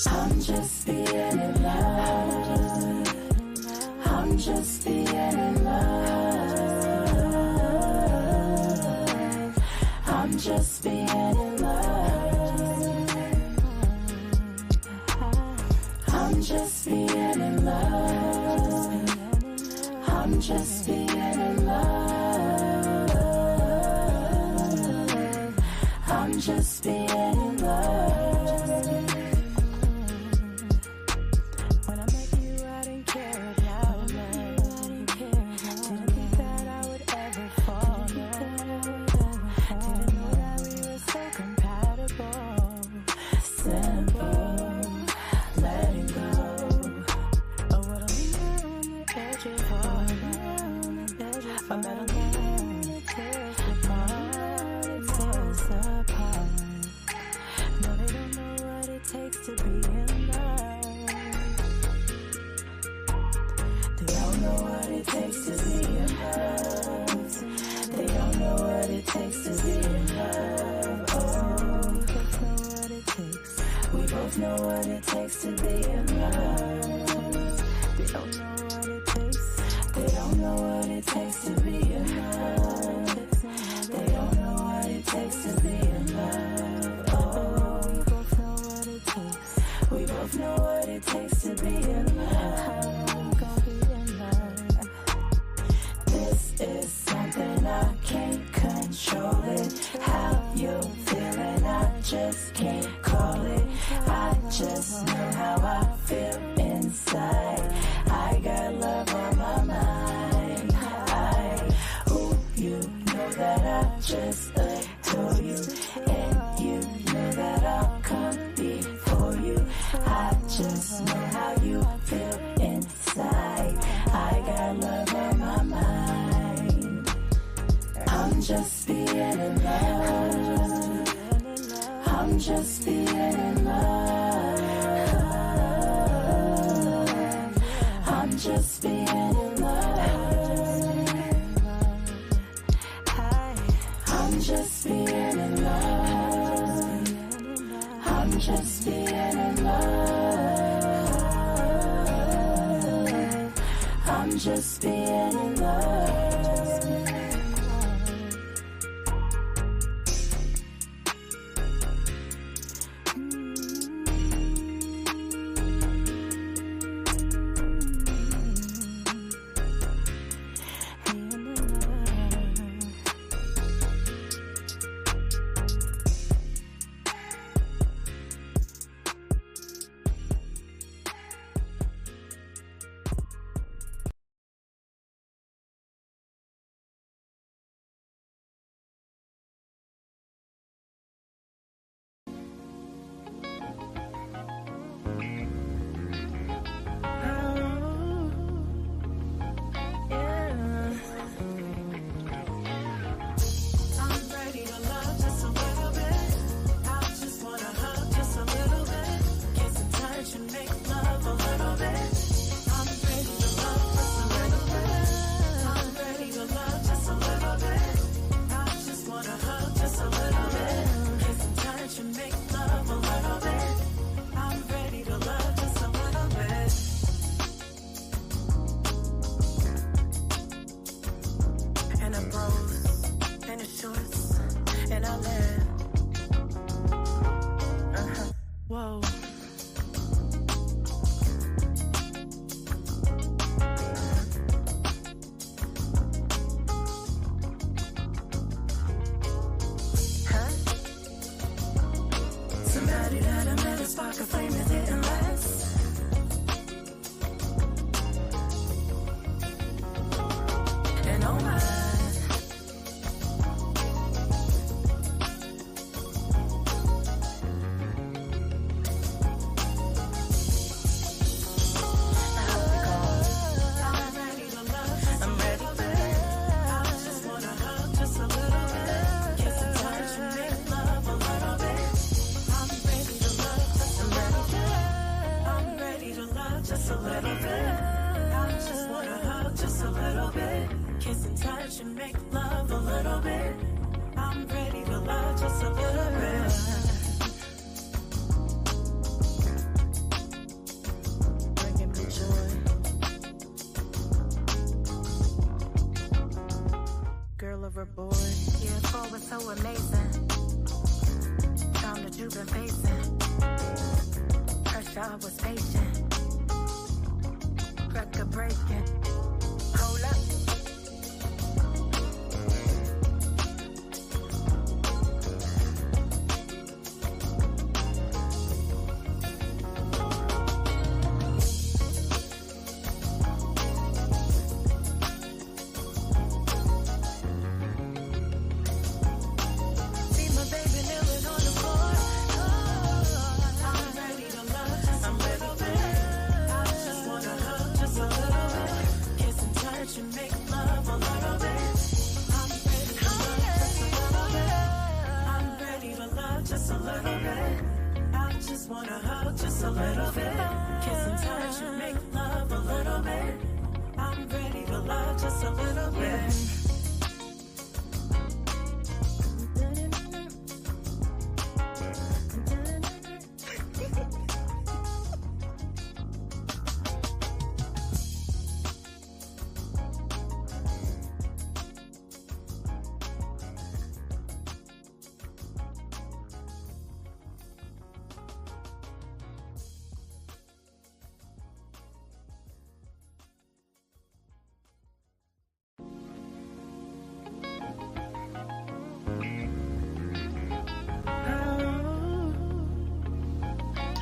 I'm just being in love. I'm just being in love. I'm just being in love. I'm just being in love. I'm just being in love. I'm just being in love. When I met you, I didn't care about love. Didn't think that I would ever fall in love. Didn't know that we were so compatible. Simple, letting go. Oh, what a leader on the edge of heart. I met a man that tears apart. It tears apart. No, they don't know what it takes to be in love. They don't know what it takes to be in love. They don't know what it takes to be in love. Oh, we both know what it takes. We both know what it takes to be in love. They don't know what it takes. They don't know what it takes to be in love. They don't know what it takes to be in love. Oh, we both know what it takes. We both know what it takes to be in love. This is something I can't control it. How you feeling? I just can't call it. I just know how I feel inside. I got love on my mind. You know that I just adore you, and you know that I'll come before you. I just know how you feel inside. I got love on my mind. I'm just being in love. I'm just being in love. I'm just being in love. I'm just being in love. I'm just being in love. I'm just being in love. overboard. Yeah, fall was so amazing. Found that you've been facing. Pressure, I was patient. Record breaking. Hold up.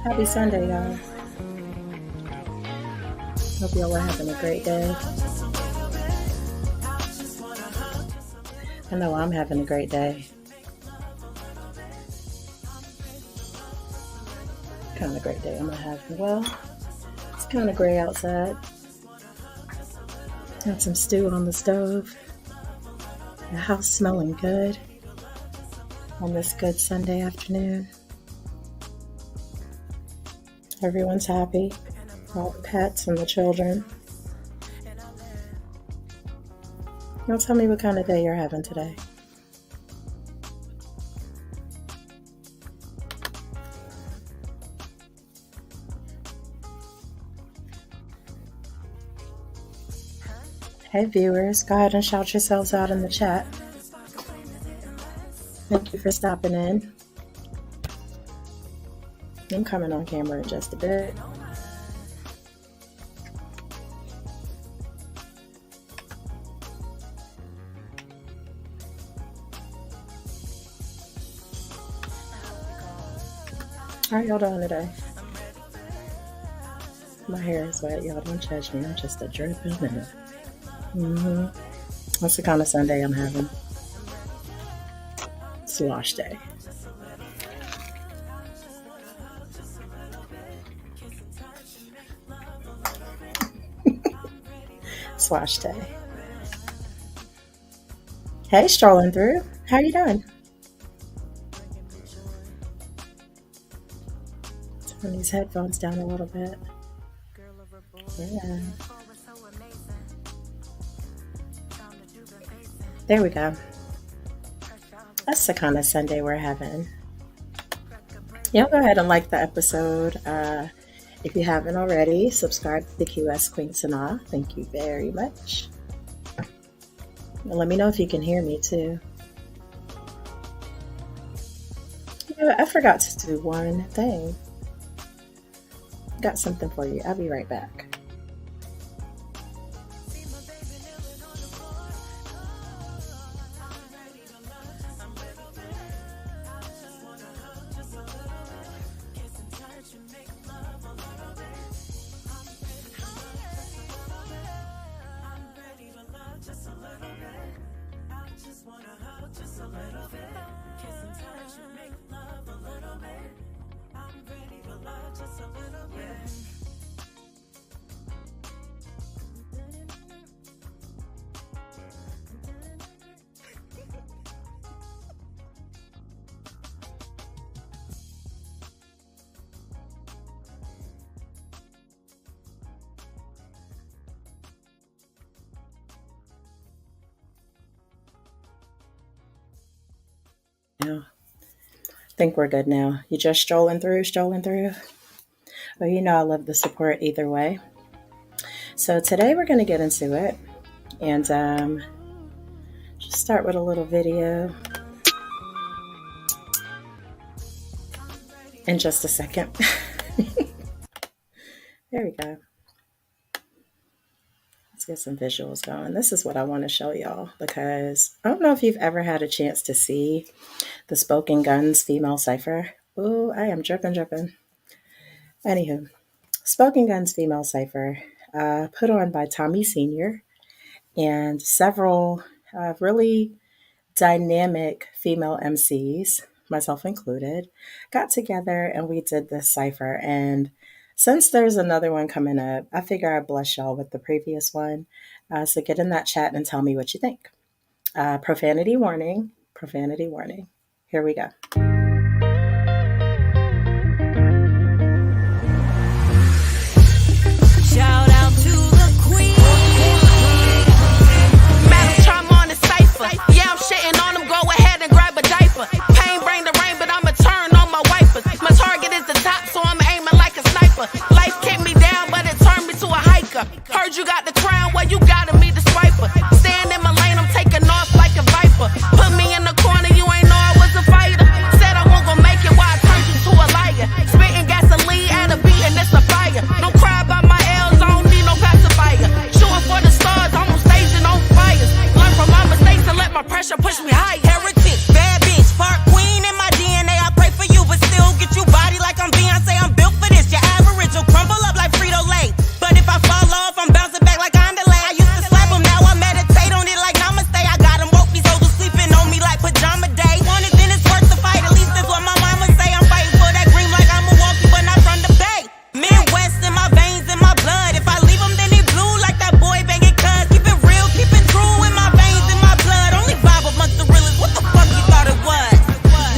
Happy Sunday, y'all. Hope y'all are having a great day. I know I'm having a great day. Kind of great day I'm having. Well, it's kind of gray outside. Got some stew on the stove. The house smelling good on this good Sunday afternoon. Everyone's happy. All the pets and the children. Now tell me what kind of day you're having today. Hey viewers, go ahead and shout yourselves out in the chat. Thank you for stopping in. I'm coming on camera in just a bit. How y'all doing today? My hair is wet, y'all don't judge me. I'm just a dripping minute. That's the kind of Sunday I'm having. Slosh day. Slosh day. Hey, strolling through. How you doing? Turn these headphones down a little bit. Yeah. There we go. That's the kind of Sunday we're having. Y'all go ahead and like the episode. If you haven't already, subscribe to the QS Queen Sanaa. Thank you very much. And let me know if you can hear me too. You know, I forgot to do one thing. Got something for you. I'll be right back. I think we're good now. You just strolling through? Well, you know I love the support either way. So today we're going to get into it. And just start with a little video in just a second. There we go. Let's get some visuals going. This is what I want to show y'all because I don't know if you've ever had a chance to see the Spoken Guns female cipher. Ooh, I am dripping. Anywho, Spoken Guns female cipher, put on by Tommy Sr. and several really dynamic female MCs, myself included, got together and we did this cipher. And since there's another one coming up, I figure I'd bless y'all with the previous one. So get in that chat and tell me what you think. Profanity warning, profanity warning. Here we go. Shout out to the queen. Master charm on the cipher. Yeah, I'm shitting on them. Go ahead and grab a diaper. Pain bring the rain, but I'ma turn on my wipers. My target is the top, so I'm aiming like a sniper. Life kicked me down, but it turned me to a hiker. Heard you got the crown, well you gotta meet the swiper. Stand in my lane, I'm taking off like a viper. Put me in the corner, you ain't know I was a fighter. Said I won't gon' make it, why I turned you to a liar. Spitting gasoline at a beat and it's a fire. Don't cry about my L's, I don't need no pacifier. Shooting for the stars, I'm on stage and on fires. Learn from my mistakes and let my pressure push me high. Heritage, bad bitch, part queen in my DNA. I pray for you, but still get you body like I'm Beyonce. I'm built for this, your average will crumble up like Frito-Lay. But if I fall off, I'm bouncing back like I'm delay. I used to slap them, now I meditate on it like namaste. I got them woke, these hoes are sleeping on me like pajama day. Want it, then it's worth the fight, at least that's what my mama say. I'm fighting for that green like I'm Milwaukee, but not from the Bay. Midwest in my veins, in my blood. If I leave them, then they blue like that boy banging cuz. Keep it real, keep it true in my veins, in my blood. Only vibe amongst the realest, what the fuck you thought it was?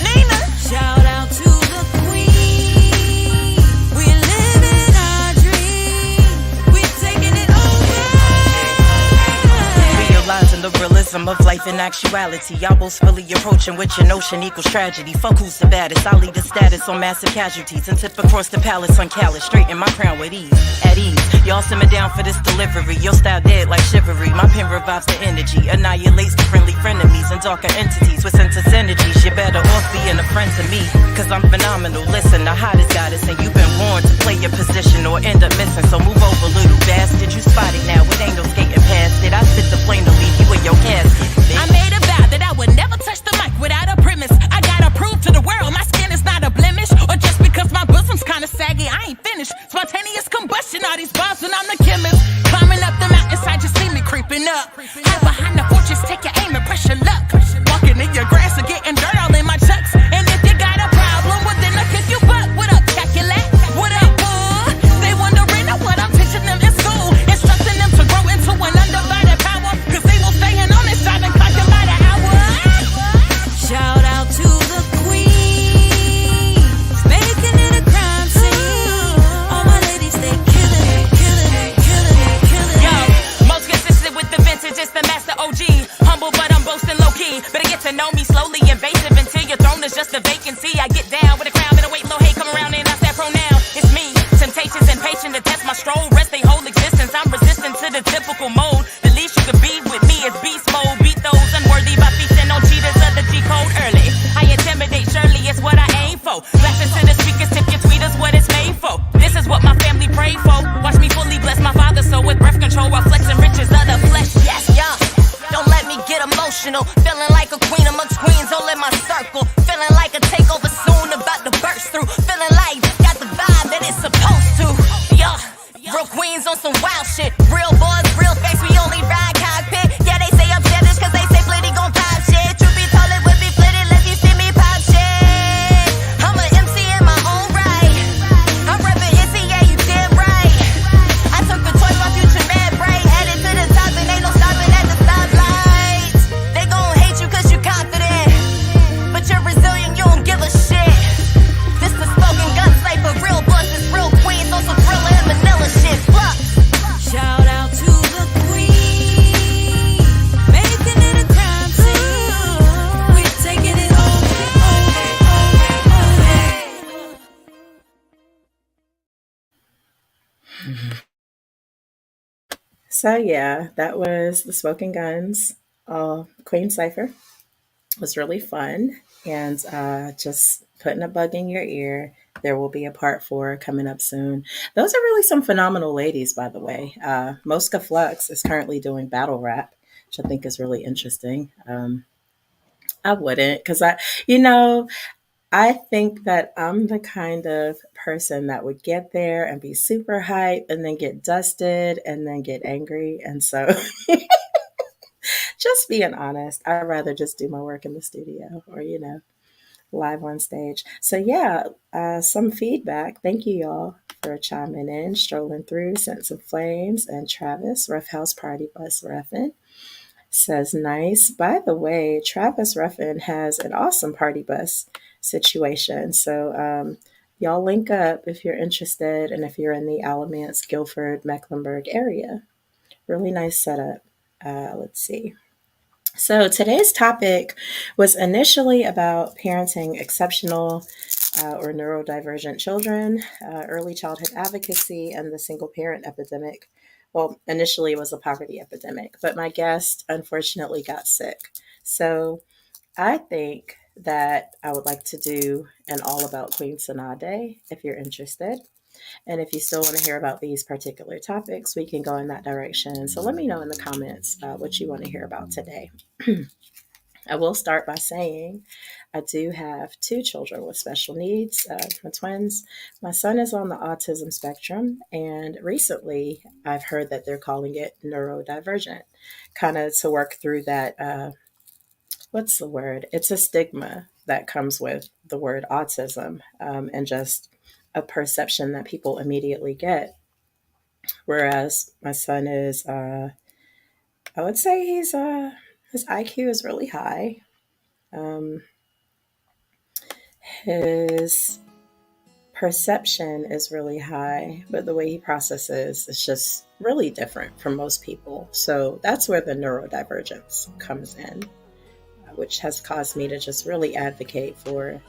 Nina! Shout out to the queen. We living our dream. We taking it over. Realizing the realism of life in actuality. Y'all both fully approaching what your notion equals tragedy. Fuck who's the baddest, I lead the status on massive casualties and tip across the palace uncallous. Straighten my crown with ease, at ease. Y'all simmer down for this delivery. Your style dead like chivalry. My pen revives the energy, annihilates the friendly frenemies and darker entities with sense of synergies. You better off being a friend to me, cause I'm phenomenal. Listen, the hottest goddess, and you've been born to play your position or end up missing. So move over, little bastard. You spot it now, it ain't no skating past it. I sit the flame to leave you in your casket. I made a vow that I would never touch the mic without a premise. I gotta prove to the world my skin is not a blemish. Or just because my bosom kinda saggy, I ain't finished. Spontaneous combustion, all these bars when I'm the chemist. Climbing up the mountainside, you see me creeping up. Hide behind the fortress, take your aim and press your luck. Walking in your grass or getting dirt all in my chucks. And if you got a problem, well then I'll kick you butt. What up, calculate? What up, bull? They wondering what I'm teaching them in school. Instructing them to grow into an undivided power. Cause they will stay in on this side and clock them by the hour. Shout out to the queen. Making it a crime scene. All my ladies, they killing it, killing it, killing it, killing it. Yo, most consistent with the vintage, it's the master OG. Humble, but I'm boasting low key. Better get to know me slowly, invasive until your throne is just a vacancy. I get down with a crown, better wait, low, hey, come around and I step pronoun. It's me, temptations and patient to test my stroll. Rest they whole existence, I'm resistant to the typical mode. The least you could be with me is beast mode. Beat those unworthy by feasting on cheaters of the G code early. I intimidate, surely it's what I aim for. Blast into the speakers, tip your tweet is what it's made for. This is what my family prayed for. Watch me fully bless my father, so with breath control, I flex and riches of the flesh. Yes, yeah. Don't let me get emotional. Feeling like a queen amongst queens, all in my circle. Feeling like a takeover soon, about to burst through. Feeling like got the vibe that it's supposed to. Yeah, real queens on some wild shit. Real boys, real face, we only ride cockpit. Yeah, they say I'm selfish cause they say Flitty gon' pop shit. Truth be told, it would be Flitty let you see me pop shit. I'm a MC in my own right. I'm reppin' NCA, you damn right. I took the toy from Future Man Bright. Headed to the top and ain't no stopping at the stoplights. They gon' hate you cause you confident, but you're resilient, you don't give a shit. This the spoken gun cipher, real bosses, real queens on some thriller and vanilla shit. Fuck. Shout out to the queen, making it a crime scene. We're taking it over, over, over. So yeah, that was the Spoken Guns Queen Cipher was really fun. And just putting a bug in your ear. There will be a part 4 coming up soon. Those are really some phenomenal ladies, by the way. Mosca Flux is currently doing battle rap, which I think is really interesting. I wouldn't, because you know, I think that I'm the kind of person that would get there and be super hype and then get dusted and then get angry. And so, just being honest, I'd rather just do my work in the studio or, live on stage. So, yeah, some feedback. Thank you, y'all, for chiming in, strolling through, Sense of Flames, and Travis, Rough House Party Bus Reffin. Says nice. By the way, Travis Ruffin has an awesome party bus situation. So y'all link up if you're interested and if you're in the Alamance, Guilford, Mecklenburg area. Really nice setup. Let's see. So today's topic was initially about parenting exceptional or neurodivergent children, early childhood advocacy, and the single parent epidemic. Well, initially it was a poverty epidemic, but my guest unfortunately got sick. So I think that I would like to do an all about Queen Sanaa day if you're interested. And if you still want to hear about these particular topics, we can go in that direction. So let me know in the comments what you want to hear about today. I will start by saying I do have 2 children with special needs, my twins. My son is on the autism spectrum, and recently I've heard that they're calling it neurodivergent, kind of to work through that. What's the word? It's a stigma that comes with the word autism, and just a perception that people immediately get. Whereas my son is, I would say his IQ is really high. Um, his perception is really high, but the way he processes is just really different from most people. So that's where the neurodivergence comes in, which has caused me to just really advocate for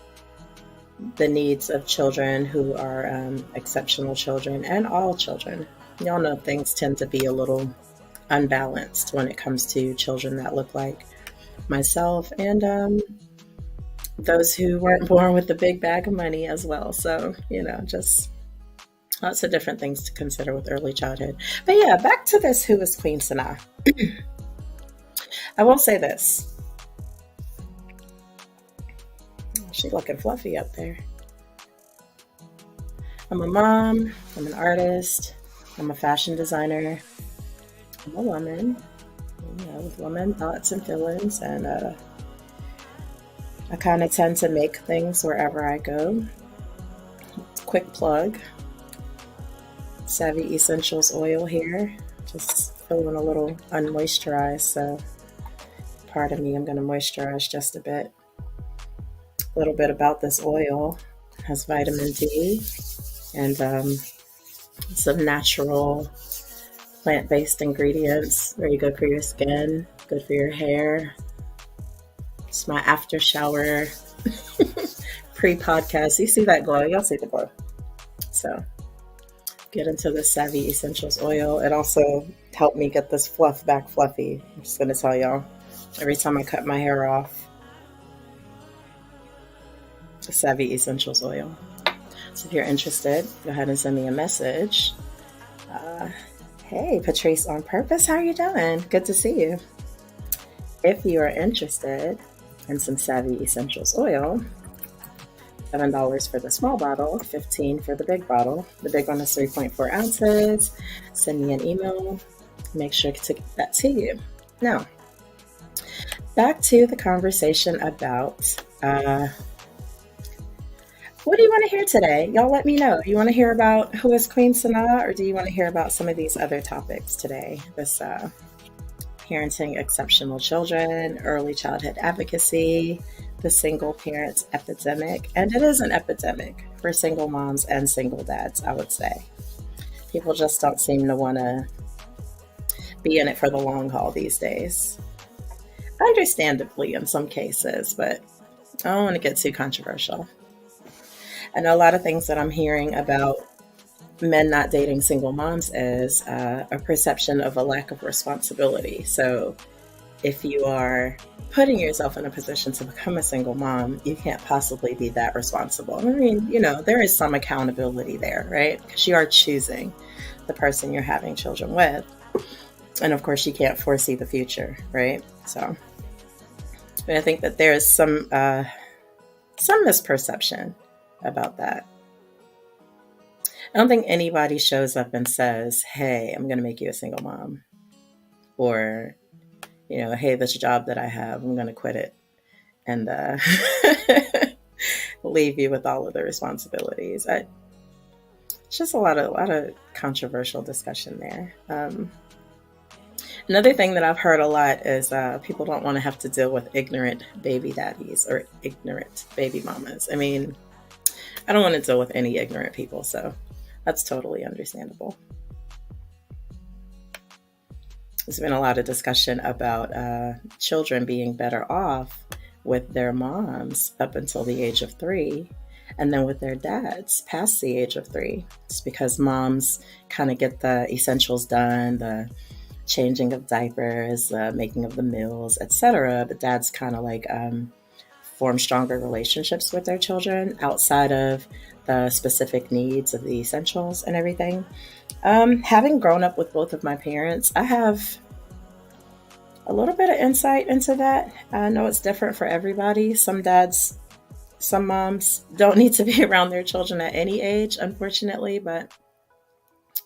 the needs of children who are exceptional children and all children. Y'all know things tend to be a little unbalanced when it comes to children that look like myself and those who weren't born with the big bag of money as well. So, just lots of different things to consider with early childhood. But yeah, back to this Who is Queen Sanaa? I will say this. She's looking fluffy up there. I'm a mom. I'm an artist. I'm a fashion designer. I'm a woman, with woman thoughts and feelings, and I kind of tend to make things wherever I go. Quick plug, Savvy Essentials oil here, just feeling a little unmoisturized, so pardon me, I'm going to moisturize just a bit. A little bit about this oil. It has vitamin D and some natural plant-based ingredients, very good for your skin, good for your hair. It's my after shower pre-podcast. You see that glow? Y'all see the glow. So get into the Savvy Essentials oil. It also helped me get this fluff back fluffy. I'm just going to tell y'all, every time I cut my hair off, the Savvy Essentials oil. So if you're interested, go ahead and send me a message. Hey, Patrice on Purpose, how are you doing? Good to see you. If you are interested in some Savvy Essentials oil, $7 for the small bottle, $15 for the big bottle. The big one is 3.4 ounces. Send me an email. Make sure to get that to you. Now, back to the conversation about what do you want to hear today? Y'all let me know. Do you want to hear about Who is Queen Sanaa, or do you want to hear about some of these other topics today? This parenting exceptional children, early childhood advocacy, the single parents epidemic. And it is an epidemic for single moms and single dads, I would say. People just don't seem to want to be in it for the long haul these days. Understandably in some cases, but I don't want to get too controversial. I know a lot of things that I'm hearing about men not dating single moms is a perception of a lack of responsibility. So if you are putting yourself in a position to become a single mom, you can't possibly be that responsible. I mean, there is some accountability there, right? Because you are choosing the person you're having children with. And of course, you can't foresee the future, right? So I think that there is some misperception about that. I don't think anybody shows up and says, "Hey, I'm going to make you a single mom," or "Hey, this job that I have, I'm going to quit it and leave you with all of the responsibilities." It's just a lot of controversial discussion there. Another thing that I've heard a lot is people don't want to have to deal with ignorant baby daddies or ignorant baby mamas. I mean, I don't want to deal with any ignorant people, so that's totally understandable. There's been a lot of discussion about children being better off with their moms up until the age of 3, and then with their dads past the age of 3. It's because moms kind of get the essentials done, the changing of diapers, making of the meals, etc. But dads kind of like form stronger relationships with their children outside of the specific needs of the essentials and everything. Having grown up with both of my parents, I have a little bit of insight into that. I know it's different for everybody. Some dads, some moms don't need to be around their children at any age, unfortunately. But,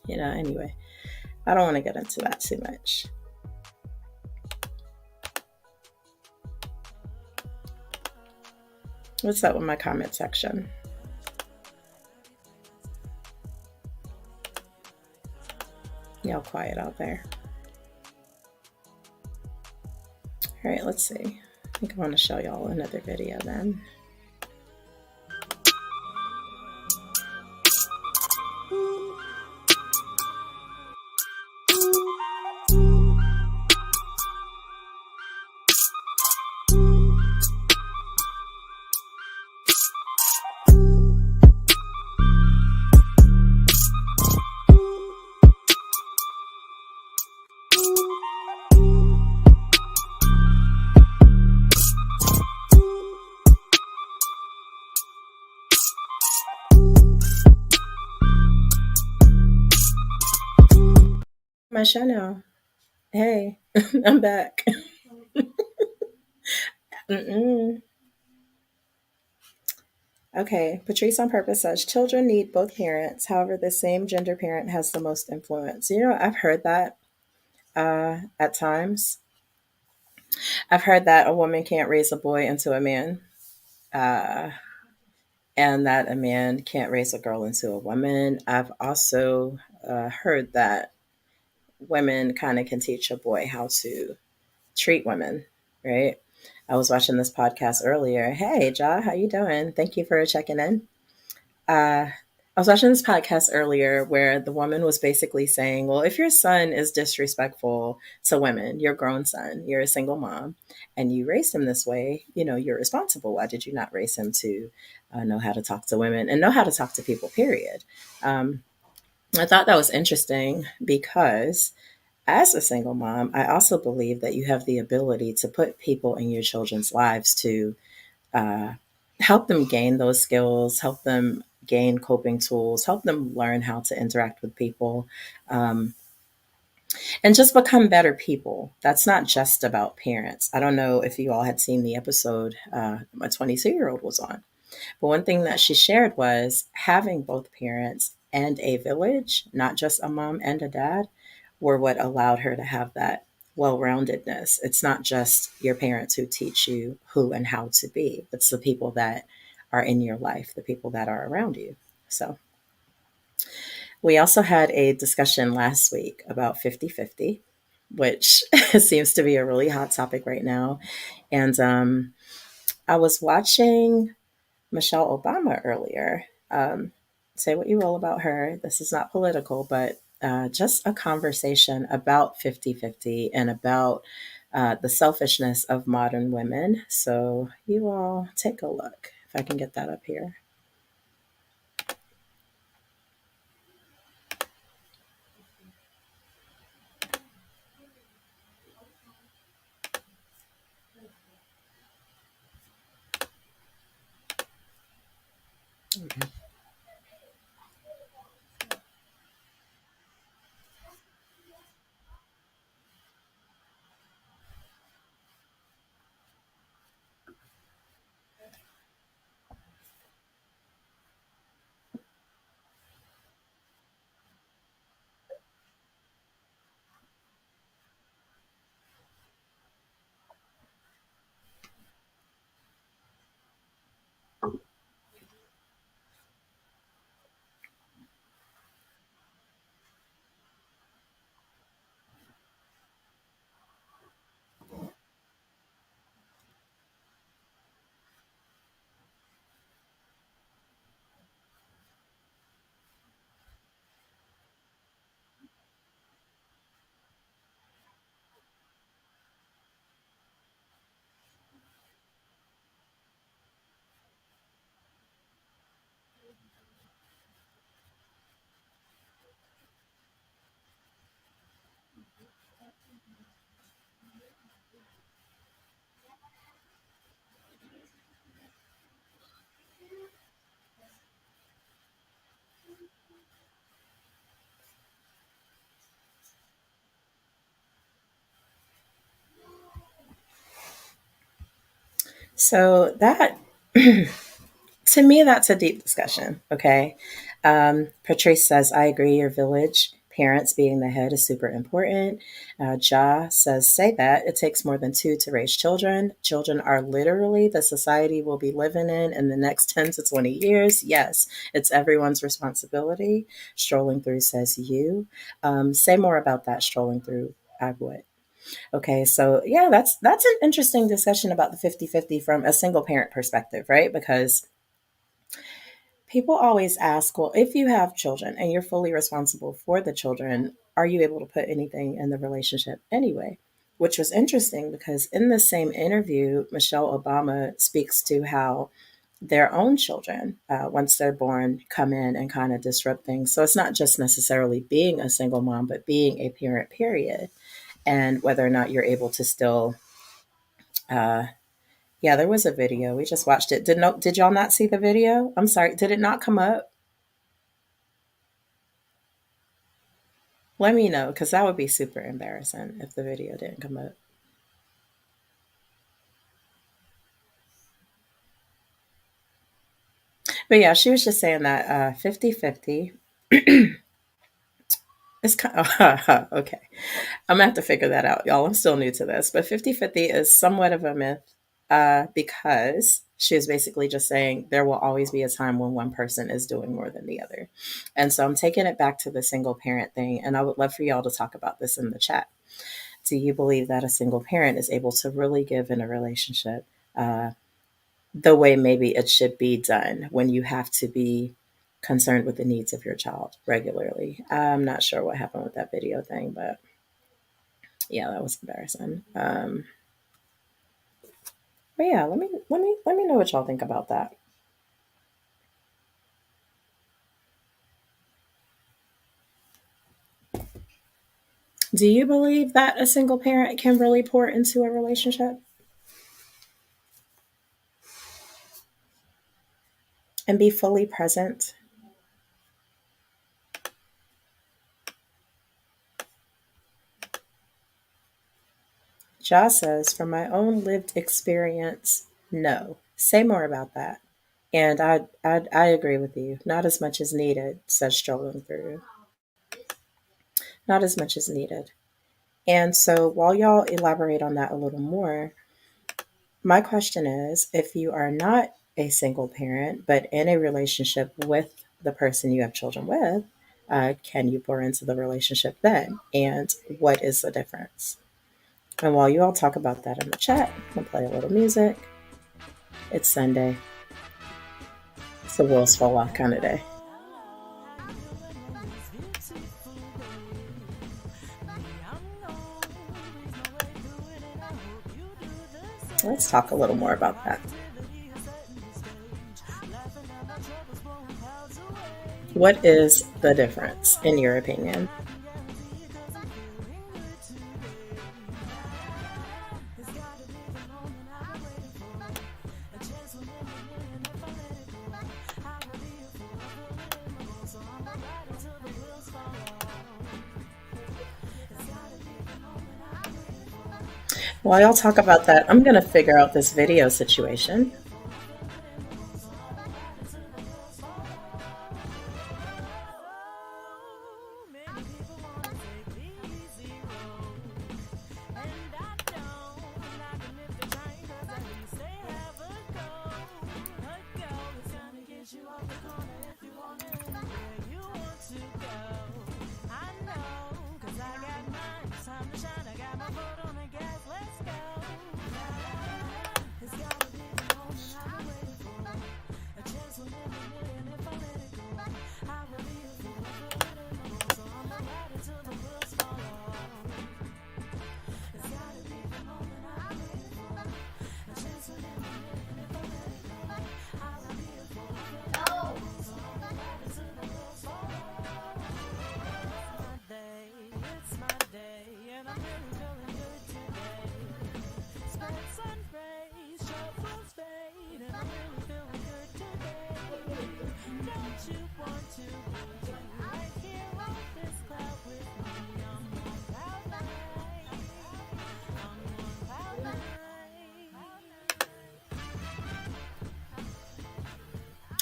anyway, I don't want to get into that too much. What's up with my comment section? Y'all quiet out there. All right, let's see. I think I want to show y'all another video then. My show now. Hey, I'm back. Mm-mm. Okay, Patrice on Purpose says children need both parents. However, the same gender parent has the most influence. I've heard that at times. I've heard that a woman can't raise a boy into a man, uh, and that a man can't raise a girl into a woman. I've also heard that women kind of can teach a boy how to treat women, right? I was watching this podcast earlier. Hey, Ja, how you doing? Thank you for checking in. Uh, I was watching this podcast earlier where the woman was basically saying, well, if your son is disrespectful to women, your grown son, you're a single mom, and you raised him this way, you're responsible. Why did you not raise him to know how to talk to women and know how to talk to people, period? I thought that was interesting because as a single mom, I also believe that you have the ability to put people in your children's lives to uh, help them gain those skills, help them gain coping tools, help them learn how to interact with people, um, and just become better people. That's not just about parents. I don't know if you all had seen the episode my 22-year-old was on, but one thing that she shared was having both parents and a village, not just a mom and a dad, were what allowed her to have that well roundedness. It's not just your parents who teach you who and how to be, it's the people that are in your life, the people that are around you. So, we also had a discussion last week about 50-50, which seems to be a really hot topic right now. And I was watching Michelle Obama earlier. Say what you will about her. This is not political, but just a conversation about 50-50 and about the selfishness of modern women. So you all take a look if I can get that up here. So that to me, that's a deep discussion. Okay. Patrice says, I agree, your village, parents being the head is super important. Ja says, say that. It takes more than two to raise children. Children are literally the society we'll be living in the next 10 to 20 years. Yes, it's everyone's responsibility. Strolling through says you. Say more about that, strolling through. I would. Okay, so yeah, that's an interesting discussion about the 50-50 from a single parent perspective, right? Because people always ask, well, if you have children and you're fully responsible for the children, are you able to put anything in the relationship anyway? Which was interesting because in the same interview, Michelle Obama speaks to how their own children, once they're born, come in and kind of disrupt things. So it's not just necessarily being a single mom, but being a parent, period. And whether or not you're able to still, uh, yeah, there was a video. We just watched it. Did y'all not see the video? I'm sorry. Did it not come up? Let me know because that would be super embarrassing if the video didn't come up. But yeah, she was just saying that 50-50 is kind of, okay. I'm gonna have to figure that out, y'all. I'm still new to this, but 50-50 is somewhat of a myth because she was basically just saying there will always be a time when one person is doing more than the other. And so I'm taking it back to the single parent thing, and I would love for y'all to talk about this in the chat. Do you believe that a single parent is able to really give in a relationship the way maybe it should be done when you have to be concerned with the needs of your child regularly? I'm not sure what happened with that video thing, but yeah, that was embarrassing. But yeah, let me know what y'all think about that. Do you believe that a single parent can really pour into a relationship and be fully present? Ja says, from my own lived experience, no. Say more about that. And I agree with you. Not as much as needed, says strolling through. Not as much as needed. And so while y'all elaborate on that a little more, my question is if you are not a single parent, but in a relationship with the person you have children with, can you pour into the relationship then? And what is the difference? And while you all talk about that in the chat, I'll play a little music. It's Sunday. It's the wheels fall off kind of day. Let's talk a little more about that. What is the difference, in your opinion? While y'all talk about that, I'm going to figure out this video situation.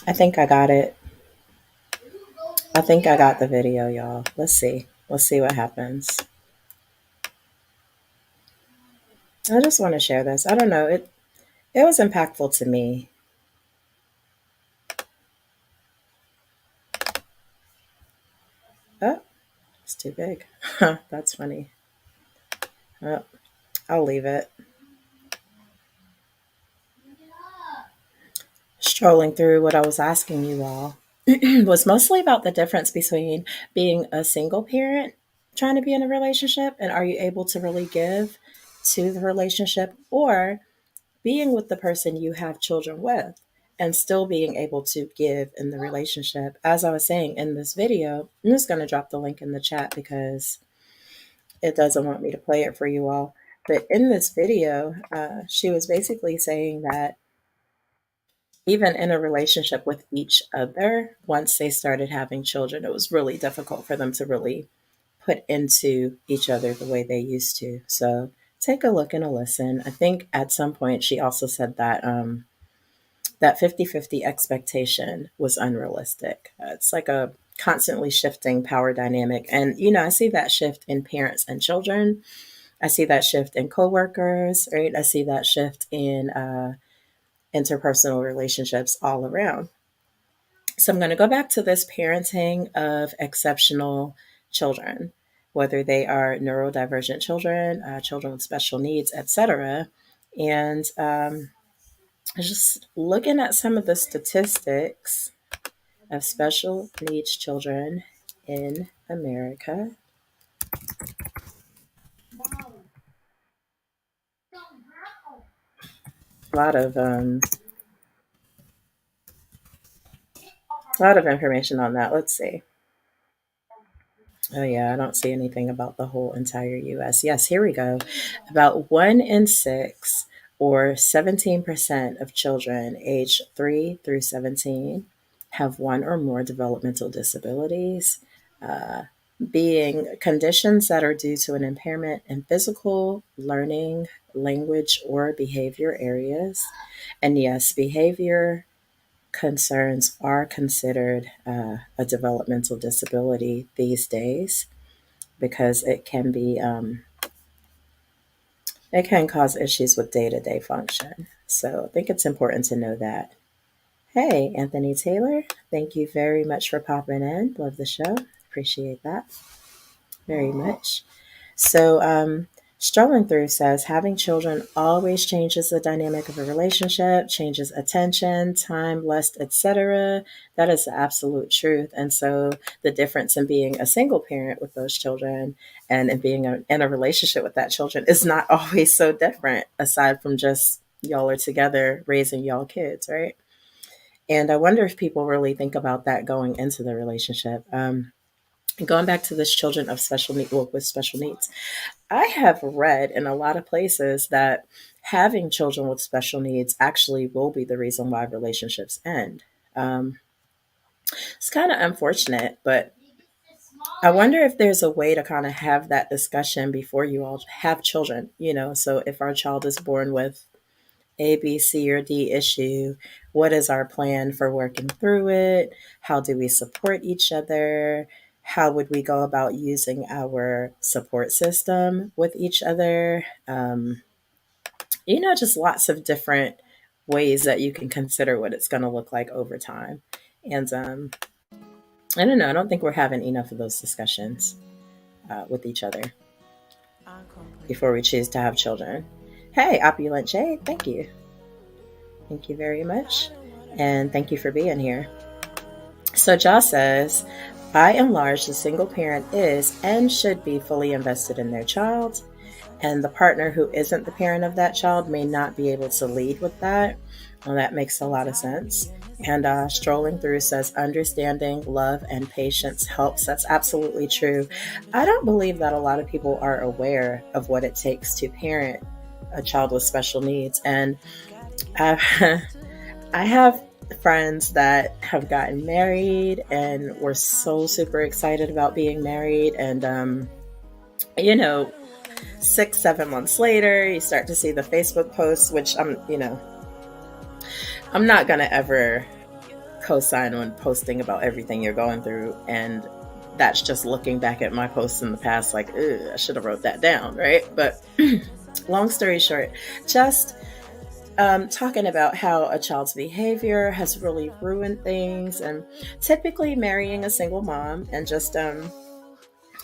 I think I got it. I think I got the video, y'all. Let's see. Let's see what happens. I just want to share this. I don't know. It was impactful to me. Oh, it's too big. That's funny. Oh, I'll leave it. Strolling through what I was asking you all was mostly about the difference between being a single parent trying to be in a relationship and are you able to really give to the relationship, or being with the person you have children with and still being able to give in the relationship. As I was saying in this video, I'm just going to drop the link in the chat because it doesn't want me to play it for you all. But in this video, she was basically saying that even in a relationship with each other, once they started having children, it was really difficult for them to really put into each other the way they used to. So take a look and a listen. I think at some point she also said that that 50-50 expectation was unrealistic. It's like a constantly shifting power dynamic. And, I see that shift in parents and children. I see that shift in coworkers, right? I see that shift in interpersonal relationships all around. So I'm going to go back to this parenting of exceptional children, whether they are neurodivergent children, children with special needs, etc. And just looking at some of the statistics of special needs children in America. A lot of information on that. Let's see. Oh, yeah, I don't see anything about the whole entire US. Yes, here we go. About 1 in 6, or 17% of children aged 3 through 17, have one or more developmental disabilities, uh, being conditions that are due to an impairment in physical, learning, language, or behavior areas. And yes, behavior concerns are considered a developmental disability these days because it can cause issues with day-to-day function. So I think it's important to know that. Hey, Anthony Taylor, thank you very much for popping in. Love the show. Appreciate that very much. So, strolling through says having children always changes the dynamic of a relationship, changes attention, time, lust, etc. That is the absolute truth. And so, the difference in being a single parent with those children and in being in a relationship with that children is not always so different, aside from just y'all are together raising y'all kids, right? And I wonder if people really think about that going into the relationship. Going back to this children of special need, well, with special needs, I have read in a lot of places that having children with special needs actually will be the reason why relationships end. It's kind of unfortunate, but I wonder if there's a way to kind of have that discussion before you all have children, so if our child is born with A, B, C, or D issue, what is our plan for working through it? How do we support each other? How would we go about using our support system with each other? Just lots of different ways that you can consider what it's going to look like over time. And I don't know, I don't think we're having enough of those discussions with each other before we choose to have children. Hey, Opulent Jade, thank you. Thank you very much. And thank you for being here. So Joss says, by and large, the single parent is and should be fully invested in their child. And the partner who isn't the parent of that child may not be able to lead with that. Well, that makes a lot of sense. And Strolling Through says, understanding, love, and patience helps. That's absolutely true. I don't believe that a lot of people are aware of what it takes to parent a child with special needs. And I have friends that have gotten married and were so super excited about being married. And, 6-7 months later, you start to see the Facebook posts, which I'm not going to ever co-sign on posting about everything you're going through. And that's just looking back at my posts in the past, like, I should have wrote that down, right? But long story short, just talking about how a child's behavior has really ruined things, and typically marrying a single mom and just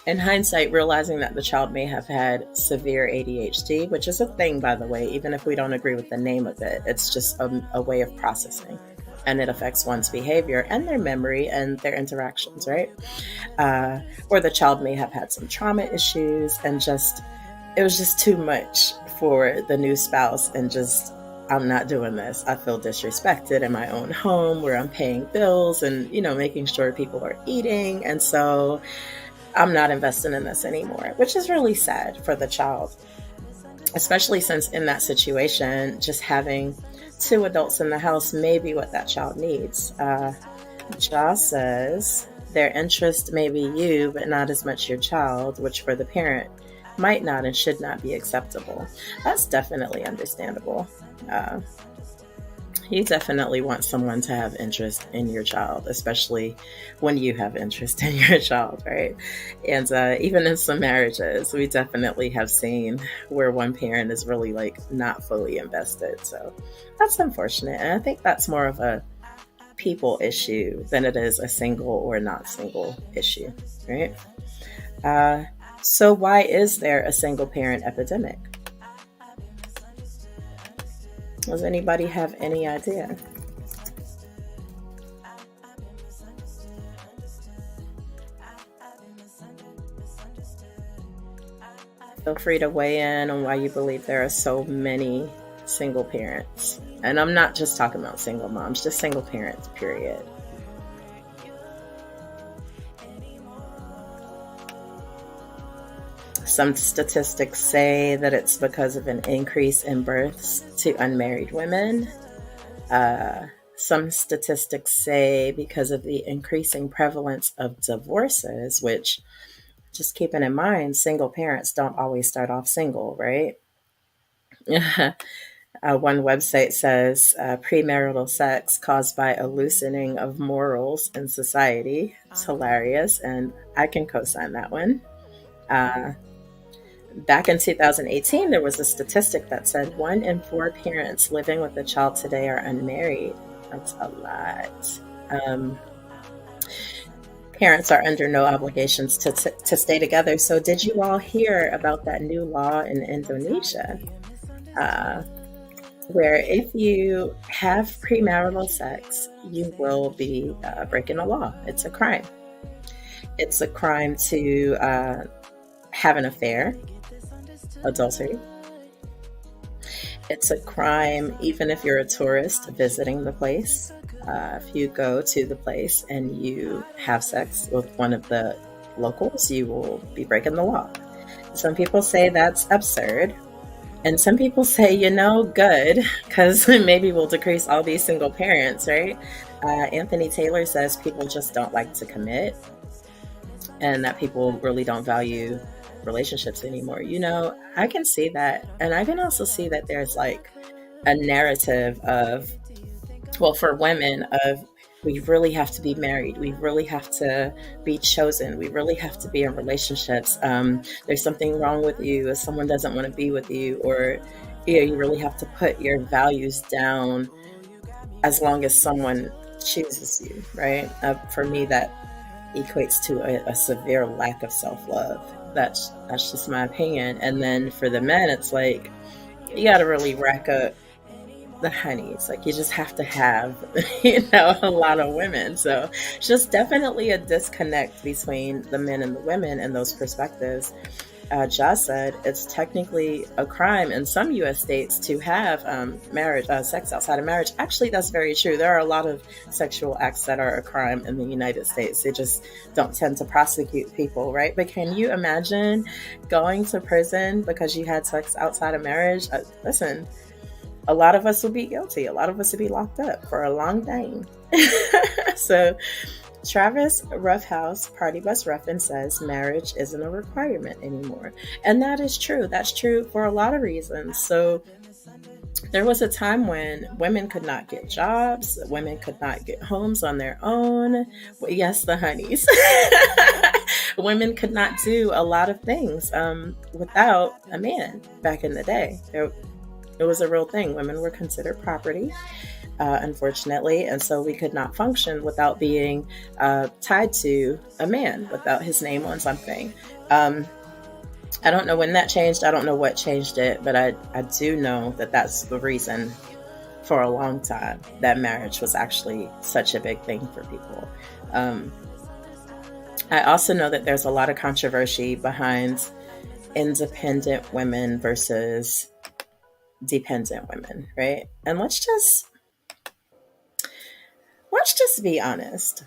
in hindsight realizing that the child may have had severe ADHD, which is a thing, by the way, even if we don't agree with the name of it. It's just a way of processing, and it affects one's behavior and their memory and their interactions, right? Or the child may have had some trauma issues, and it was just too much for the new spouse, and just, I'm not doing this. I feel disrespected in my own home where I'm paying bills and, making sure people are eating. And so I'm not investing in this anymore, which is really sad for the child, especially since in that situation, just having 2 adults in the house may be what that child needs. Joss says, their interest may be you, but not as much your child, which for the parent might not and should not be acceptable. That's definitely understandable. You definitely want someone to have interest in your child, especially when you have interest in your child, right? And even in some marriages, we definitely have seen where one parent is really not fully invested. So that's unfortunate. And I think that's more of a people issue than it is a single or not single issue, right? So why is there a single parent epidemic? Does anybody have any idea? Feel free to weigh in on why you believe there are so many single parents. And I'm not just talking about single moms, just single parents, period. Some statistics say that it's because of an increase in births to unmarried women. Some statistics say because of the increasing prevalence of divorces, which, just keeping in mind, single parents don't always start off single, right? One website says premarital sex caused by a loosening of morals in society. It's hilarious, and I can co-sign that one. Back in 2018, there was a statistic that said 1 in 4 parents living with a child today are unmarried. That's a lot. Parents are under no obligations to stay together. So did you all hear about that new law in Indonesia? Where if you have premarital sex, you will be breaking the law. It's a crime. It's a crime to have an affair, adultery. It's a crime even if you're a tourist visiting the place. If you go to the place and you have sex with one of the locals, you will be breaking the law. Some people say that's absurd. And some people say, good, because maybe we'll decrease all these single parents, right? Anthony Taylor says people just don't like to commit. and that people really don't value relationships anymore. I can see that. And I can also see that there's like a narrative of, well, for women, of we really have to be married. We really have to be chosen. We really have to be in relationships. There's something wrong with you if someone doesn't want to be with you, or you really have to put your values down as long as someone chooses you, right? For me, that equates to a severe lack of self-love. That's just my opinion. And then for the men, it's like you got to really rack up the honeys. Like you just have to have, a lot of women. So just definitely a disconnect between the men and the women and those perspectives. Josh said it's technically a crime in some U.S. states to have marriage, sex outside of marriage. Actually, that's very true. There are a lot of sexual acts that are a crime in the United States. They just don't tend to prosecute people, right? But can you imagine going to prison because you had sex outside of marriage? Listen, a lot of us will be guilty. A lot of us will be locked up for a long time. So Travis Roughhouse, Party Bus Ruffin, says marriage isn't a requirement anymore. And that is true. That's true for a lot of reasons. So there was a time when women could not get jobs, women could not get homes on their own. Well, yes, the honeys. Women could not do a lot of things without a man back in the day. It was a real thing. Women were considered property. Unfortunately, and so we could not function without being tied to a man, without his name on something. I don't know when that changed. I don't know what changed it, but I do know that that's the reason for a long time that marriage was actually such a big thing for people. I also know that there's a lot of controversy behind independent women versus dependent women, right? And let's just be honest.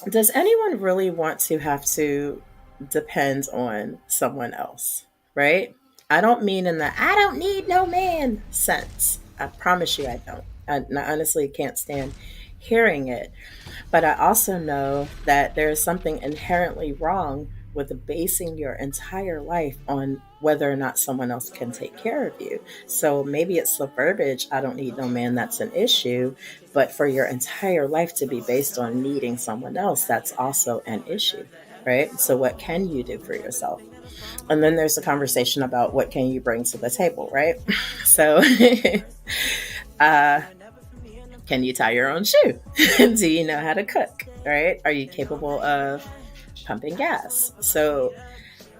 Does anyone really want to have to depend on someone else, right? I don't mean in the I don't need no man sense. I promise you I don't. I honestly can't stand hearing it. But I also know that there is something inherently wrong with basing your entire life on whether or not someone else can take care of you. So maybe it's the verbiage, I don't need no man, that's an issue. But for your entire life to be based on needing someone else, that's also an issue, right? So what can you do for yourself? And then there's a conversation about what can you bring to the table, right? So can you tie your own shoe? Do you know how to cook, right? Are you capable of pumping gas? So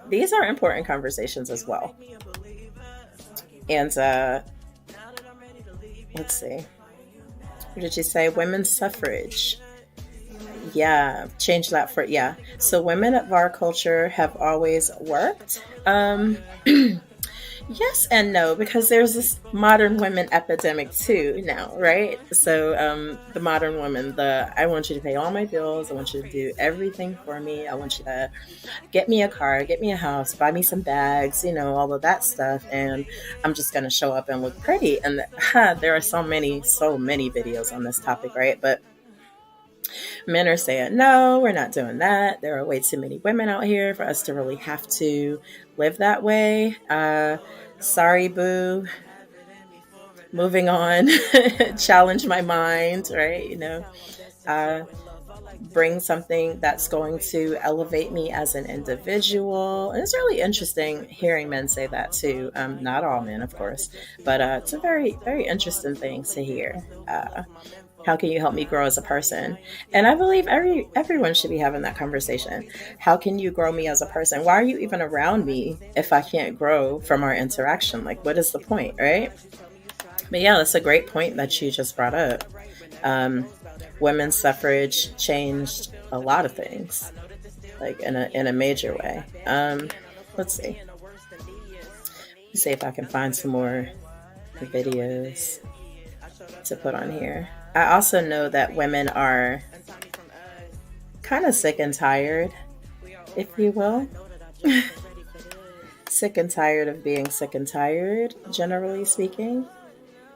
these are important conversations as well. And let's see. What did you say? Women's suffrage. Yeah, change that for, yeah. So women of our culture have always worked. Yes and no, because there's this modern women epidemic too now, right? So the modern woman, I want you to pay all my bills. I want you to do everything for me. I want you to get me a car, get me a house, buy me some bags, all of that stuff. And I'm just going to show up and look pretty. And there are so many videos on this topic, right? But men are saying, no, we're not doing that. There are way too many women out here for us to really have to live that way. Sorry, boo. Moving on. Challenge my mind, right? Bring something that's going to elevate me as an individual. And it's really interesting hearing men say that too. Not all men, of course, but it's a very, very interesting thing to hear. How can you help me grow as a person? And I believe everyone should be having that conversation. How can you grow me as a person? Why are you even around me if I can't grow from our interaction? Like, what is the point, right? But yeah, that's a great point that you just brought up. Women's suffrage changed a lot of things, like in a major way. Let's see. Let's see if I can find some more videos to put on here. I also know that women are kind of sick and tired, if you will. Sick and tired of being sick and tired, generally speaking.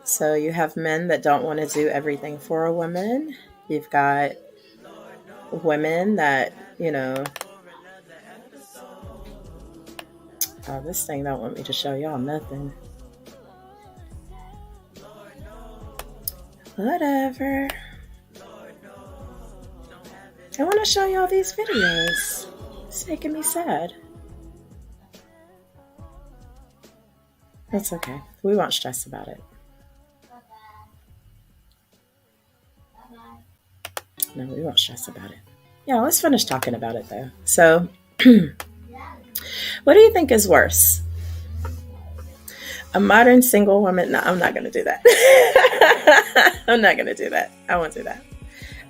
So you have men that don't want to do everything for a woman. You've got women that, Oh, this thing don't want me to show y'all nothing. Whatever. I want to show y'all these videos. It's making me sad. That's okay. We won't stress about it. No, we won't stress about it. Yeah, let's finish talking about it though. So, what do you think is worse? A modern single woman? No, I'm not going to do that. I'm not going to do that. I won't do that.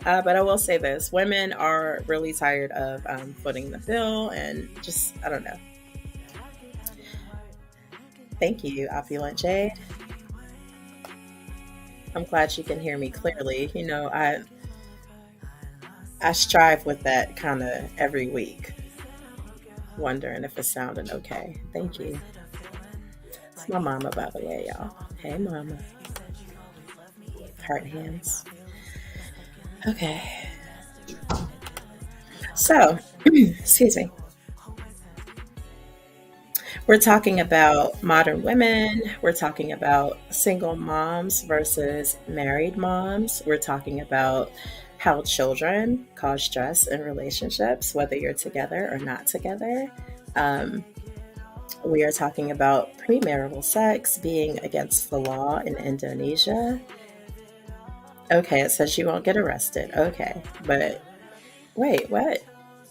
But I will say this. Women are really tired of footing the bill and just, I don't know. Thank you, Opulent Jade. I'm glad you can hear me clearly. You know, I strive with that kind of every week, wondering if it's sounding okay. Thank you. It's my mama, by the way, y'all. Hey, mama. Heart hands. Okay. So, excuse me. We're talking about modern women. We're talking about single moms versus married moms. We're talking about how children cause stress in relationships, whether you're together or not together. We are talking about premarital sex being against the law in Indonesia. Okay, it says you won't get arrested. Okay, but wait, what?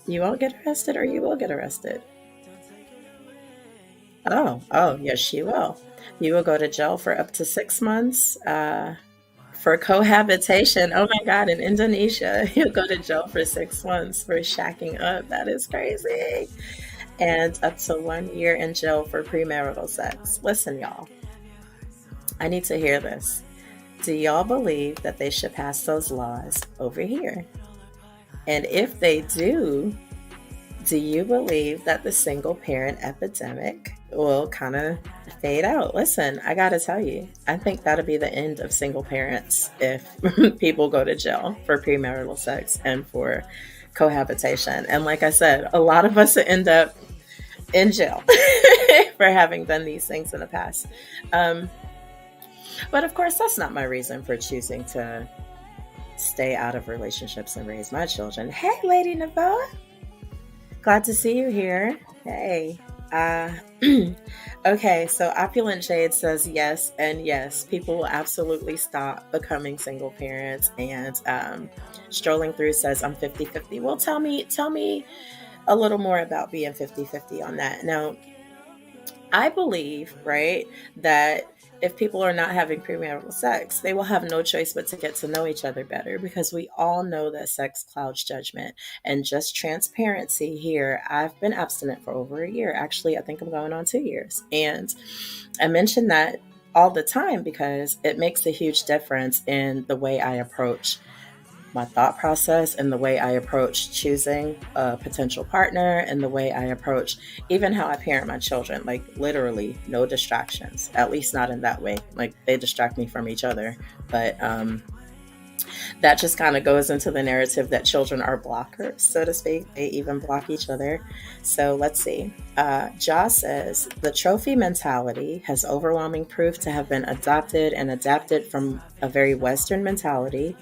You won't get arrested or you will get arrested? Oh, yes, you will. You will go to jail for up to 6 months for cohabitation. Oh my God, in Indonesia, you'll go to jail for 6 months for shacking up. That is crazy. And up to 1 year in jail for premarital sex. Listen, y'all, I need to hear this. Do y'all believe that they should pass those laws over here? And if they do you believe that the single parent epidemic will kind of fade out? Listen, I gotta tell you, I think that'll be the end of single parents if people go to jail for premarital sex and for cohabitation. And like I said, a lot of us end up in jail for having done these things in the past. But of course, that's not my reason for choosing to stay out of relationships and raise my children. Hey, Lady Navoa. Glad to see you here. Hey. Okay, so Opulent Jade says yes and yes. People will absolutely stop becoming single parents. And Strolling Through says I'm 50-50. Well, tell me a little more about being 50-50 on that. Now, I believe, right, that if people are not having premarital sex, they will have no choice but to get to know each other better, because we all know that sex clouds judgment. And just transparency here, I've been abstinent for over a year. Actually, I think I'm going on 2 years. And I mention that all the time because it makes a huge difference in the way I approach my thought process and the way I approach choosing a potential partner and the way I approach even how I parent my children. Like literally no distractions, at least not in that way. Like they distract me from each other, but that just kind of goes into the narrative that children are blockers, so to speak. They even block each other. So let's see. Joss says the trophy mentality has overwhelming proof to have been adopted and adapted from a very Western mentality.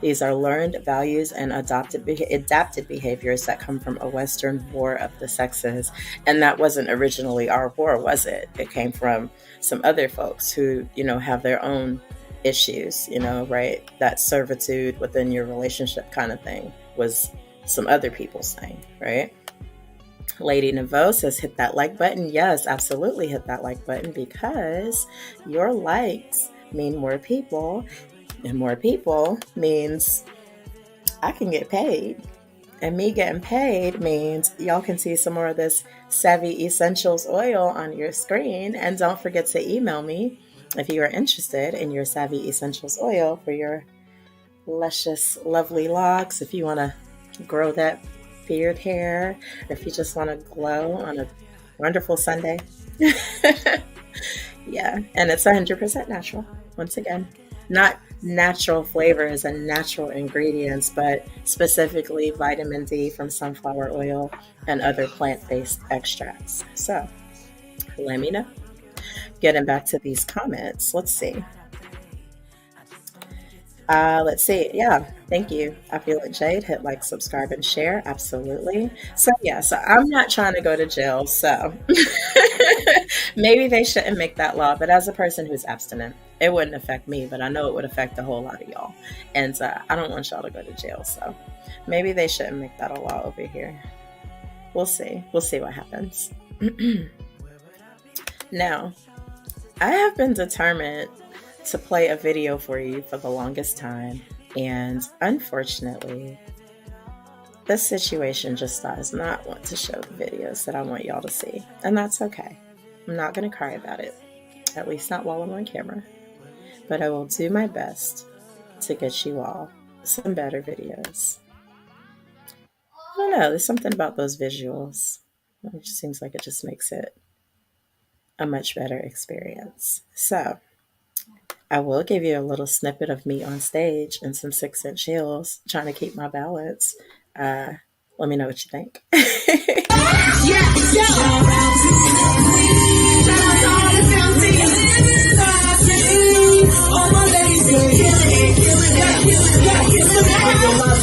These are learned values and adapted behaviors that come from a Western war of the sexes. And that wasn't originally our war, was it? It came from some other folks who, have their own issues, right? That servitude within your relationship kind of thing was some other people's thing, right? Lady Navo says, hit that like button. Yes, absolutely hit that like button, because your likes mean more people. And more people means I can get paid. And me getting paid means y'all can see some more of this Savvy Essentials oil on your screen. And don't forget to email me if you are interested in your Savvy Essentials oil for your luscious, lovely locks. If you want to grow that beard hair, or if you just want to glow on a wonderful Sunday. Yeah, and it's 100% natural. Once again, not natural flavors and natural ingredients, but specifically vitamin D from sunflower oil and other plant-based extracts. So Let me know. Getting back to these comments, let's see. Let's see. Yeah, thank you. I feel it, Jade. Hit like, subscribe, and share. Absolutely. So, yeah, so I'm not trying to go to jail. So maybe they shouldn't make that law. But as a person who's abstinent, it wouldn't affect me, but I know it would affect a whole lot of y'all. And I don't want y'all to go to jail. So maybe they shouldn't make that a law over here. We'll see. We'll see what happens. Now, I have been determined to play a video for you for the longest time, and unfortunately, this situation just does not want to show the videos that I want y'all to see, and that's okay. I'm not going to cry about it, at least not while I'm on camera, but I will do my best to get you all some better videos. I don't know, there's something about those visuals. It just seems like it just makes it a much better experience. So, I will give you a little snippet of me on stage and some 6-inch heels trying to keep my balance. Uh, Let me know what you think.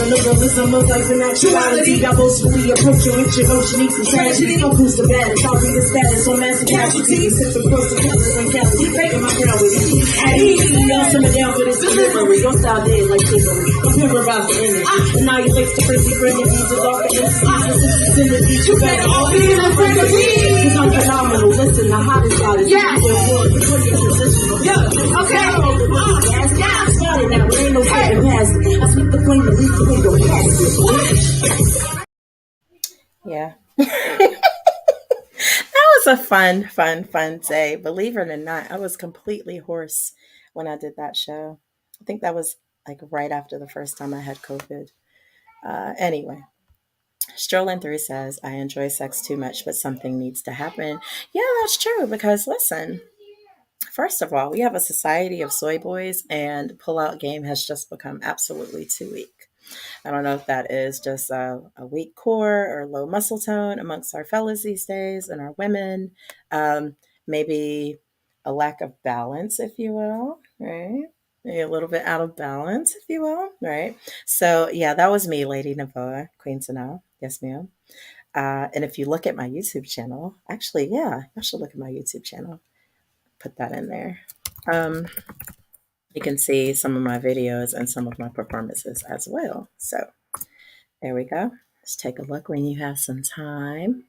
Liberalism of life and actuality. I boastfully approach you with your notion equal tragedy. So who's the baddest? I'll be the status on massive casualties. Sip the pros and colors and calories. Taking my crown with me. At ease, y'all simmer down for this delivery. Your style dead like chivalry. I'm terrorized the image. And now you face the crazy frenemies. The darker instances. You better all be in a friend of me. Cause I'm phenomenal. Listen, the hottest out is yeah. Yeah. Okay. Yeah. Started now. There ain't no getting past it. I sweep the queen and leave the window past it. Yeah. That was a fun day. Believe it or not, I was completely hoarse when I did that show. I think that was like right after the first time I had COVID. Anyway, Strolling Through says, I enjoy sex too much, but something needs to happen. Yeah, that's true. Because listen, first of all, we have a society of soy boys, and pull-out game has just become absolutely too weak. I don't know if that is just a weak core or low muscle tone amongst our fellas these days and our women. Maybe a lack of balance, if you will, right? Maybe a little bit out of balance, if you will, right? So, yeah, that was me, Lady Navoa, Queen Sanaa. Yes, ma'am. And if you look at my YouTube channel, actually, yeah, I should look at my YouTube channel. Put that in there. You can see some of my videos and some of my performances as well. So there we go. Let's take a look when you have some time.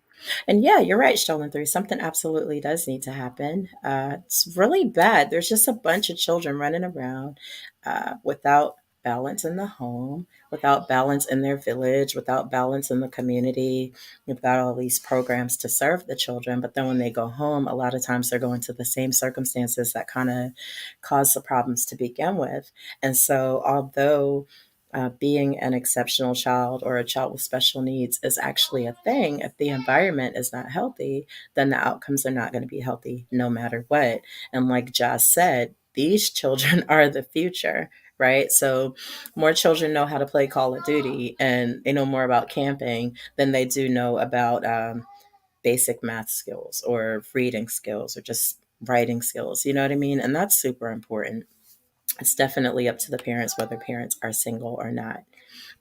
And yeah, you're right, Strolling Through. Something absolutely does need to happen. It's really bad. There's just a bunch of children running around without balance in the home, without balance in their village, without balance in the community. You've got all these programs to serve the children, but then when they go home, a lot of times they're going to the same circumstances that kind of cause the problems to begin with. And so, although being an exceptional child or a child with special needs is actually a thing, if the environment is not healthy, then the outcomes are not going to be healthy no matter what. And like Josh said, these children are the future, right? So more children know how to play Call of Duty, and they know more about camping than they do know about basic math skills or reading skills or just writing skills. You know what I mean? And that's super important. It's definitely up to the parents whether parents are single or not.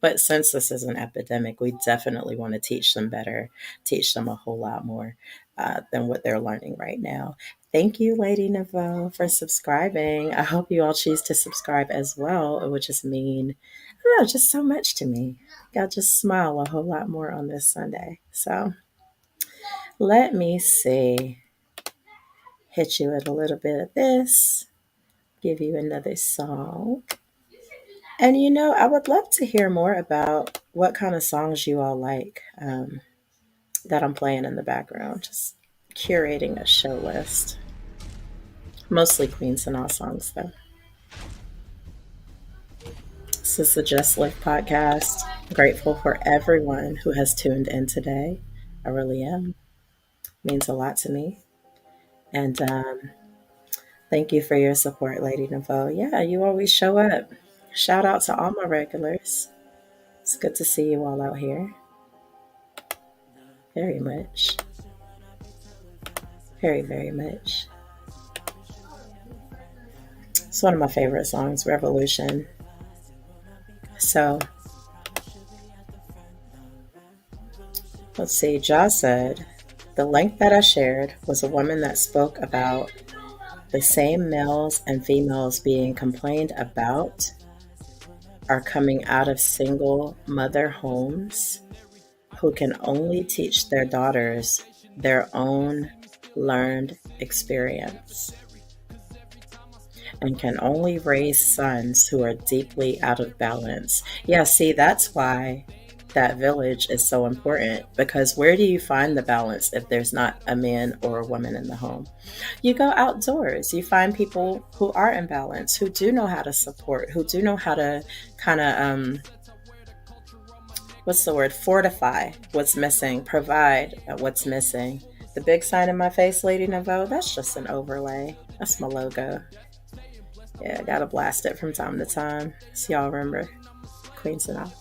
But since this is an epidemic, we definitely want to teach them better, teach them a whole lot more than what they're learning right now. Thank you, Lady Navo, for subscribing. I hope you all choose to subscribe as well. It would just mean, I don't know, just so much to me. I'll just smile a whole lot more on this Sunday. So let me see. Hit you with a little bit of this. Give you another song. And I would love to hear more about what kind of songs you all like that I'm playing in the background. Just curating a show list. Mostly Queen Sanaa songs, though. This is the Just Live podcast. Grateful for everyone who has tuned in today. I really am. It means a lot to me. And thank you for your support, Lady Navo. Yeah, you always show up. Shout out to all my regulars. It's good to see you all out here. Very much. very, very much. It's one of my favorite songs, Revolution. So, let's see. Ja said, the link that I shared was a woman that spoke about the same males and females being complained about are coming out of single mother homes who can only teach their daughters their own learned experience and can only raise sons who are deeply out of balance. Yeah, see, that's why that village is so important, because where do you find the balance if there's not a man or a woman in the home? You go outdoors, you find people who are in balance, who do know how to support, who do know how to kind of what's the word, fortify what's missing, provide what's missing. The big sign in my face, Lady Nouveau, that's just an overlay. That's my logo. Yeah, I gotta blast it from time to time. So y'all remember Queen Sanaa.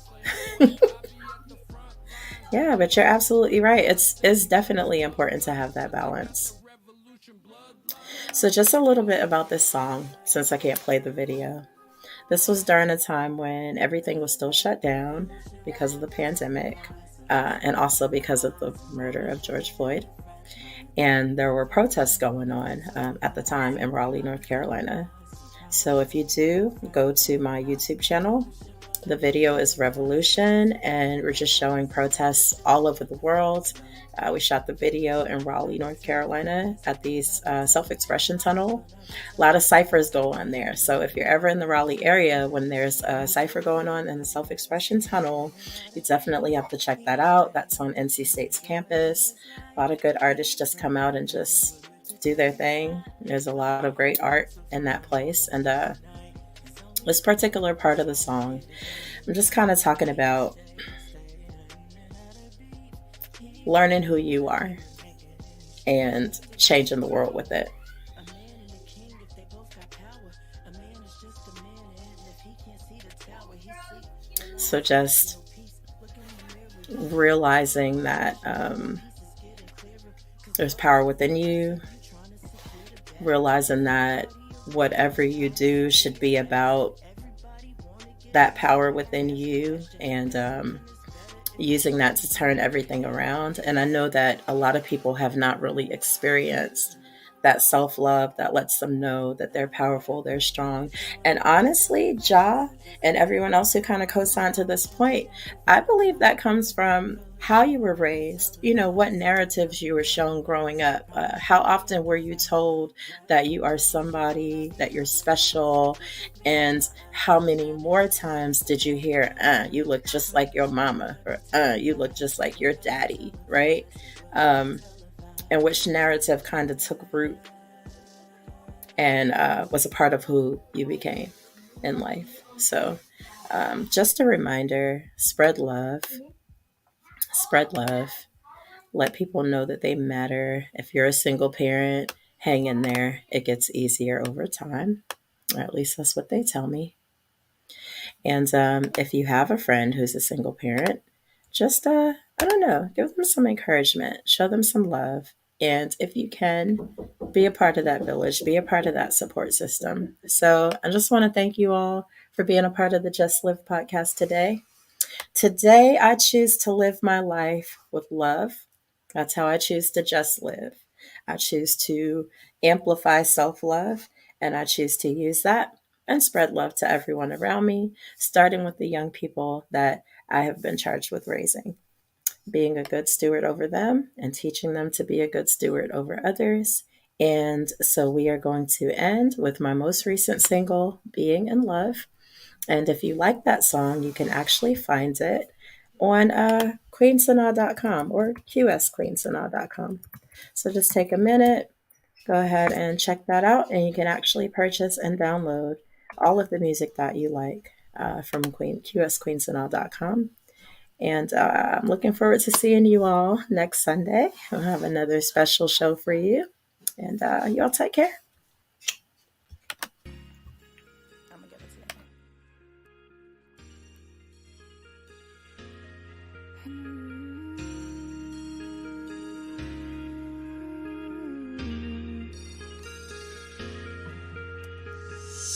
Yeah, but you're absolutely right. It's definitely important to have that balance. So just a little bit about this song, since I can't play the video. This was during a time when everything was still shut down because of the pandemic, and also because of the murder of George Floyd. And there were protests going on at the time in Raleigh, North Carolina. So if you do, go to my YouTube channel. The video is Revolution, and we're just showing protests all over the world. We shot the video in Raleigh, North Carolina at the self-expression tunnel. A lot of ciphers go on there. So if you're ever in the Raleigh area when there's a cipher going on in the self-expression tunnel, you definitely have to check that out. That's on NC State's campus. A lot of good artists just come out and just do their thing. There's a lot of great art in that place. And this particular part of the song, I'm just kind of talking about learning who you are and changing the world with it. So just realizing that there's power within you, realizing that whatever you do should be about that power within you, and using that to turn everything around. And I know that a lot of people have not really experienced that self-love that lets them know that they're powerful, they're strong. And honestly, Ja and everyone else who kind of co-signed to this point, I believe that comes from how you were raised, what narratives you were shown growing up. How often were you told that you are somebody, that you're special? And how many more times did you hear, you look just like your mama, or you look just like your daddy, right? And which narrative kind of took root and was a part of who you became in life. So just a reminder, spread love, let people know that they matter. If you're a single parent, hang in there. It gets easier over time, or at least that's what they tell me. And if you have a friend who's a single parent, just, I don't know, give them some encouragement, show them some love. And if you can, be a part of that village, be a part of that support system. So I just want to thank you all for being a part of the Just Live podcast today. Today, I choose to live my life with love. That's how I choose to just live. I choose to amplify self-love, and I choose to use that and spread love to everyone around me, starting with the young people that I have been charged with raising, being a good steward over them and teaching them to be a good steward over others. And so we are going to end with my most recent single, Being in Love. And if you like that song, you can actually find it on queensanaa.com or qsqueensanaa.com. So just take a minute, go ahead and check that out, and you can actually purchase and download all of the music that you like from qsqueensanaa.com. And I'm looking forward to seeing you all next Sunday. I'll have another special show for you. And y'all take care.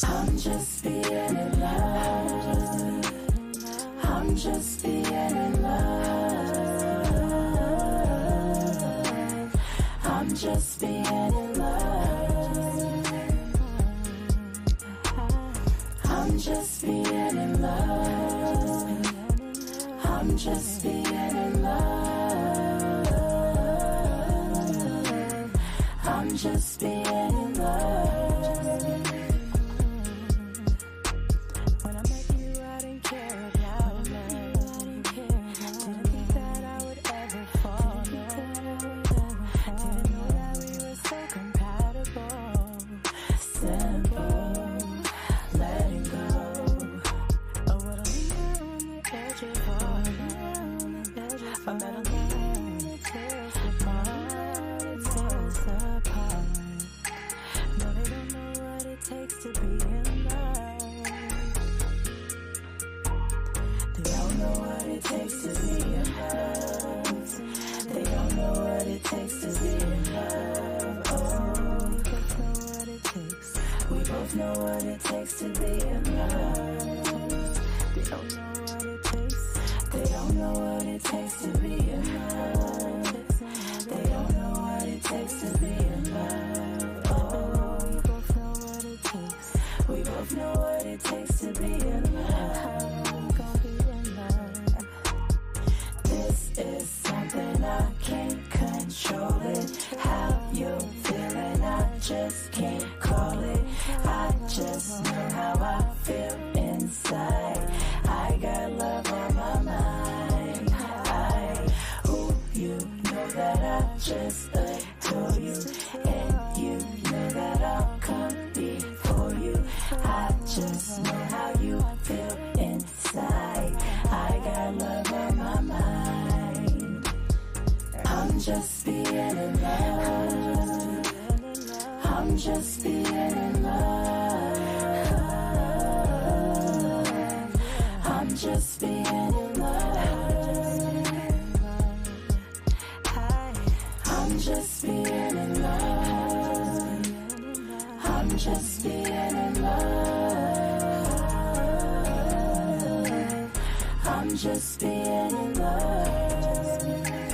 I'm just being in love. I'm just being in love. I'm just being in love. I'm just being in love. I'm just being in love. I'm just being in love. When I met you, I didn't care about love. Didn't think that I would ever fall in love. Didn't know that we were so compatible. Simple, letting go. Oh, what a linger on the edge of heart. I met a love that tears apart. It tears apart. No, they don't know what it takes to be in love. They don't know what it takes to be in love. They don't know what it takes to be in love. Oh, we both know what it takes to be in love. They don't know what it takes. They don't know what it takes to be in love. They don't know what it takes to be in love. Oh, we both know what it takes. We both know what it takes to be in love. This is something I can't control it. How you feeling, I just can't call it. I just know how I feel inside. I got love on my mind. You know that I just adore you, and you know that I'll come before you. I just know how you feel inside. I got love on my mind. I'm just being in love. I'm just being in love. I'm just being in love. I'm just being in love. I'm just being in love. I'm just being in love.